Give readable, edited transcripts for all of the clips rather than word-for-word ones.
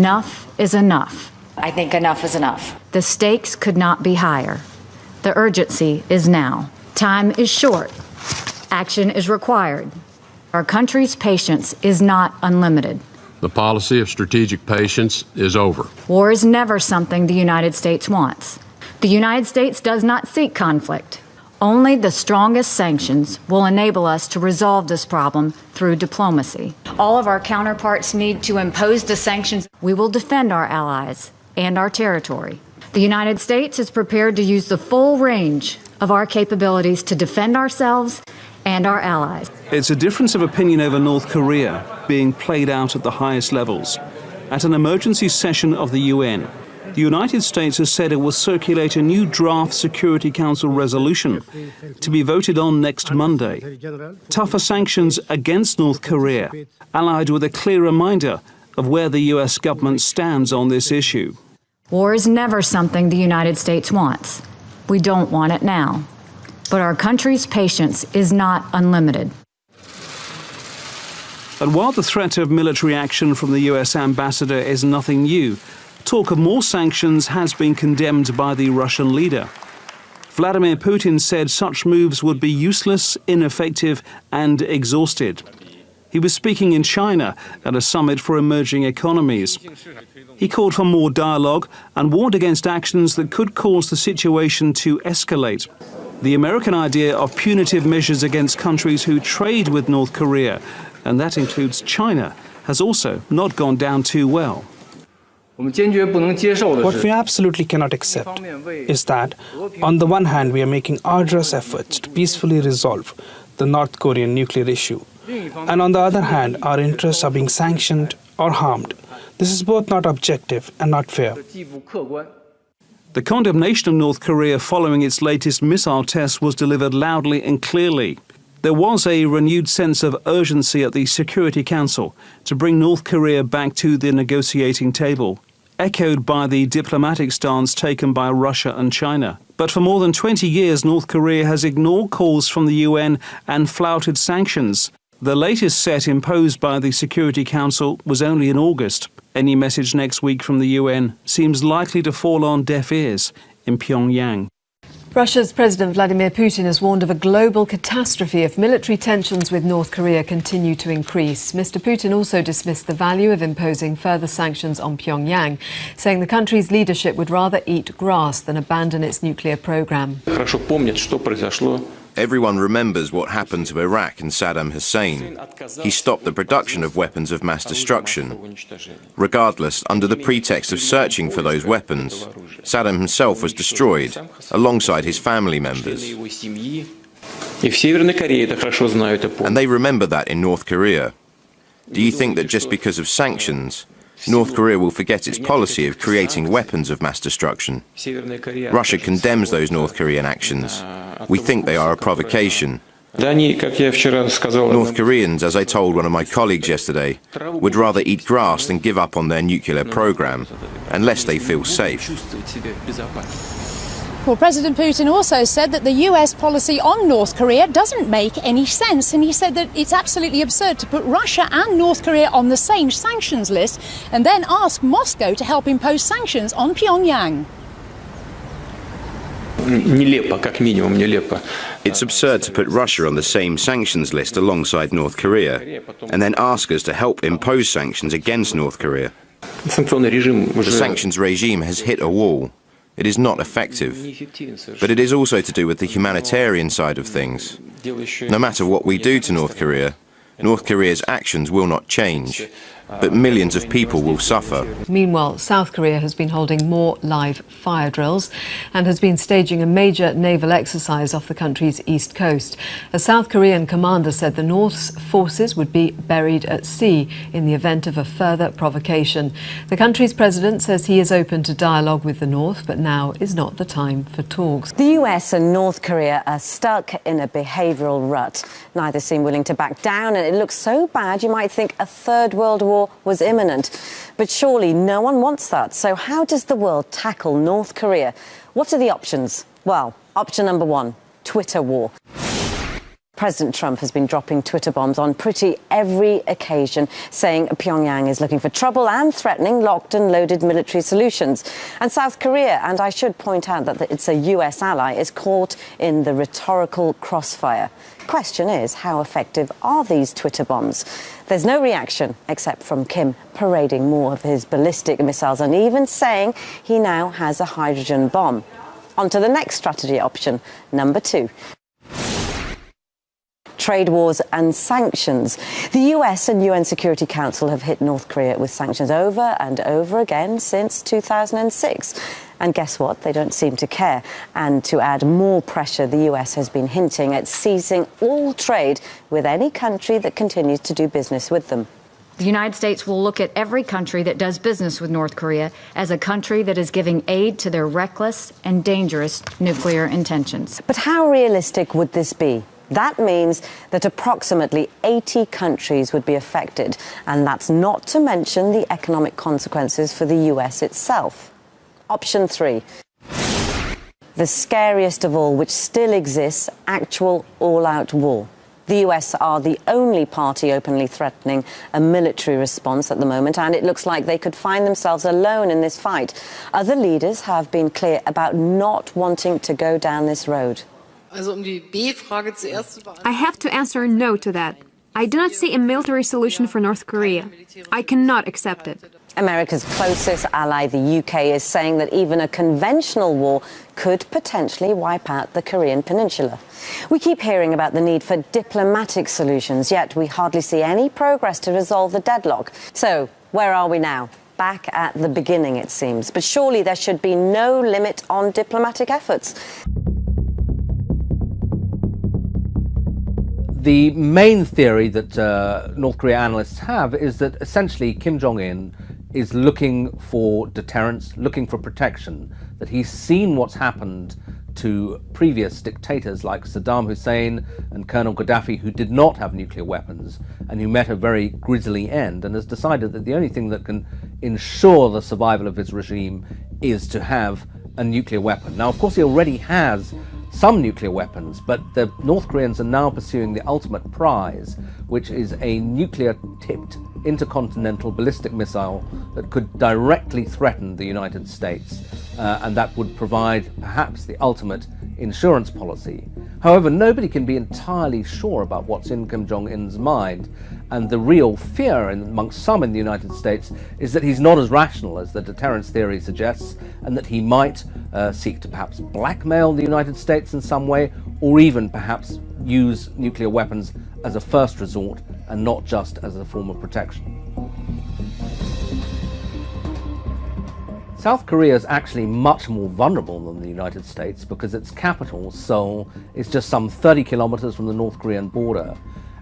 Enough is enough. I think enough is enough. The stakes could not be higher. The urgency is now. Time is short. Action is required. Our country's patience is not unlimited. The policy of strategic patience is over. War is never something the United States wants. The United States does not seek conflict. Only the strongest sanctions will enable us to resolve this problem through diplomacy. All of our counterparts need to impose the sanctions. We will defend our allies and our territory. The United States is prepared to use the full range of our capabilities to defend ourselves and our allies. It's a difference of opinion over North Korea being played out at the highest levels. At an emergency session of the UN, the United States has said it will circulate a new draft Security Council resolution to be voted on next Monday. Tougher sanctions against North Korea, allied with a clear reminder of where the US government stands on this issue. War is never something the United States wants. We don't want it now. But our country's patience is not unlimited. And while the threat of military action from the US ambassador is nothing new, talk of more sanctions has been condemned by the Russian leader. Vladimir Putin said such moves would be useless, ineffective and exhausted. He was speaking in China at a summit for emerging economies. He called for more dialogue and warned against actions that could cause the situation to escalate. The American idea of punitive measures against countries who trade with North Korea, and that includes China, has also not gone down too well. What we absolutely cannot accept is that, on the one hand, we are making arduous efforts to peacefully resolve the North Korean nuclear issue, and on the other hand, our interests are being sanctioned or harmed. This is both not objective and not fair. The condemnation of North Korea following its latest missile test was delivered loudly and clearly. There was a renewed sense of urgency at the Security Council to bring North Korea back to the negotiating table, echoed by the diplomatic stance taken by Russia and China. But for more than 20 years, North Korea has ignored calls from the UN and flouted sanctions. The latest set imposed by the Security Council was only in August. Any message next week from the UN seems likely to fall on deaf ears in Pyongyang. Russia's President Vladimir Putin has warned of a global catastrophe if military tensions with North Korea continue to increase. Mr. Putin also dismissed the value of imposing further sanctions on Pyongyang, saying the country's leadership would rather eat grass than abandon its nuclear program. Everyone remembers what happened to Iraq and Saddam Hussein. He stopped the production of weapons of mass destruction. Regardless, under the pretext of searching for those weapons, Saddam himself was destroyed, alongside his family members. And they remember that in North Korea. Do you think that just because of sanctions, North Korea will forget its policy of creating weapons of mass destruction? Russia condemns those North Korean actions. We think they are a provocation. North Koreans, as I told one of my colleagues yesterday, would rather eat grass than give up on their nuclear program, unless they feel safe. Well, President Putin also said that the US policy on North Korea doesn't make any sense, and he said that it's absolutely absurd to put Russia and North Korea on the same sanctions list and then ask Moscow to help impose sanctions on Pyongyang. It's absurd to put Russia on the same sanctions list alongside North Korea and then ask us to help impose sanctions against North Korea. The sanctions regime has hit a wall. It is not effective. But it is also to do with the humanitarian side of things. No matter what we do to North Korea's actions will not change. But millions of people will suffer. Meanwhile, South Korea has been holding more live fire drills and has been staging a major naval exercise off the country's east coast. A South Korean commander said the North's forces would be buried at sea in the event of a further provocation. The country's president says he is open to dialogue with the North, but now is not the time for talks. The US and North Korea are stuck in a behavioural rut. Neither seem willing to back down, and it looks so bad you might think a third world war was imminent. But surely no one wants that. So how does the world tackle North Korea? What are the options? Well, option number one, Twitter war. President Trump has been dropping Twitter bombs on pretty every occasion, saying Pyongyang is looking for trouble and threatening locked and loaded military solutions. And South Korea, and I should point out that it's a US ally, is caught in the rhetorical crossfire. Question is, how effective are these Twitter bombs? There's no reaction except from Kim parading more of his ballistic missiles and even saying he now has a hydrogen bomb. On to the next strategy option, number 2. Trade wars and sanctions. The US and UN Security Council have hit North Korea with sanctions over and over again since 2006. And guess what? They don't seem to care. And to add more pressure, the US has been hinting at ceasing all trade with any country that continues to do business with them. The United States will look at every country that does business with North Korea as a country that is giving aid to their reckless and dangerous nuclear intentions. But how realistic would this be? That means that approximately 80 countries would be affected, and that's not to mention the economic consequences for the US itself. Option 3. The scariest of all, which still exists, actual all-out war. The US are the only party openly threatening a military response at the moment, and it looks like they could find themselves alone in this fight. Other leaders have been clear about not wanting to go down this road. I have to answer no to that. I do not see a military solution for North Korea. I cannot accept it. America's closest ally, the UK, is saying that even a conventional war could potentially wipe out the Korean peninsula. We keep hearing about the need for diplomatic solutions, yet we hardly see any progress to resolve the deadlock. So, where are we now? Back at the beginning, it seems. But surely there should be no limit on diplomatic efforts. The main theory that North Korea analysts have is that essentially Kim Jong Un is looking for deterrence, looking for protection, that he's seen what's happened to previous dictators like Saddam Hussein and Colonel Gaddafi, who did not have nuclear weapons and who met a very grisly end, and has decided that the only thing that can ensure the survival of his regime is to have a nuclear weapon. Now, of course, he already has some nuclear weapons, but the North Koreans are now pursuing the ultimate prize, which is a nuclear-tipped intercontinental ballistic missile that could directly threaten the United States, and that would provide perhaps the ultimate insurance policy. However, nobody can be entirely sure about what's in Kim Jong Un's mind, and the real fear amongst some in the United States is that he's not as rational as the deterrence theory suggests, and that he might seek to perhaps blackmail the United States in some way, or even perhaps use nuclear weapons as a first resort and not just as a form of protection. South Korea is actually much more vulnerable than the United States because its capital, Seoul, is just some 30 kilometers from the North Korean border.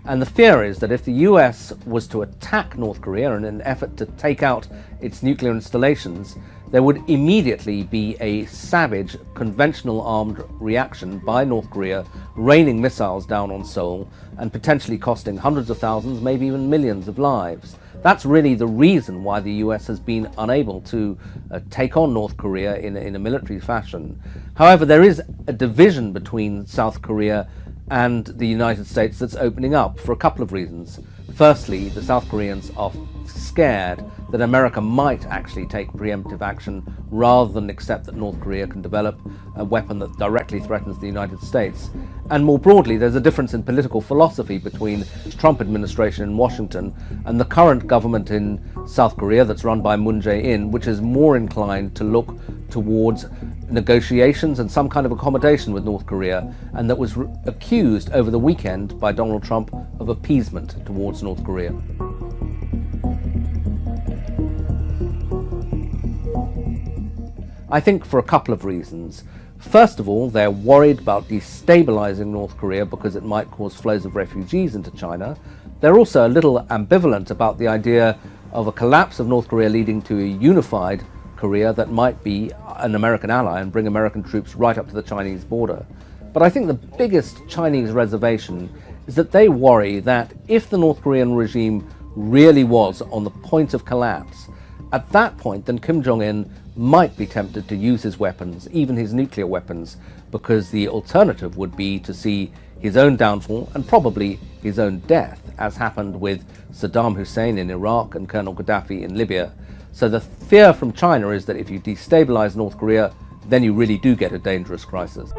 And the fear is that if the US was to attack North Korea in an effort to take out its nuclear installations, there would immediately be a savage, conventional armed reaction by North Korea, raining missiles down on Seoul and potentially costing hundreds of thousands, maybe even millions of lives. That's really the reason why the US has been unable to take on North Korea in a military fashion. However, there is a division between South Korea and the United States that's opening up for a couple of reasons. Firstly, the South Koreans are scared that America might actually take preemptive action rather than accept that North Korea can develop a weapon that directly threatens the United States. And more broadly, there's a difference in political philosophy between the Trump administration in Washington and the current government in South Korea that's run by Moon Jae-in, which is more inclined to look towards negotiations and some kind of accommodation with North Korea, and that was accused over the weekend by Donald Trump of appeasement towards North Korea. I think for a couple of reasons. First of all, they're worried about destabilizing North Korea because it might cause flows of refugees into China. They're also a little ambivalent about the idea of a collapse of North Korea leading to a unified Korea that might be an American ally and bring American troops right up to the Chinese border. But I think the biggest Chinese reservation is that they worry that if the North Korean regime really was on the point of collapse, at that point, then Kim Jong Un might be tempted to use his weapons, even his nuclear weapons, because the alternative would be to see his own downfall and probably his own death, as happened with Saddam Hussein in Iraq and Colonel Gaddafi in Libya. So the fear from China is that if you destabilize North Korea, then you really do get a dangerous crisis.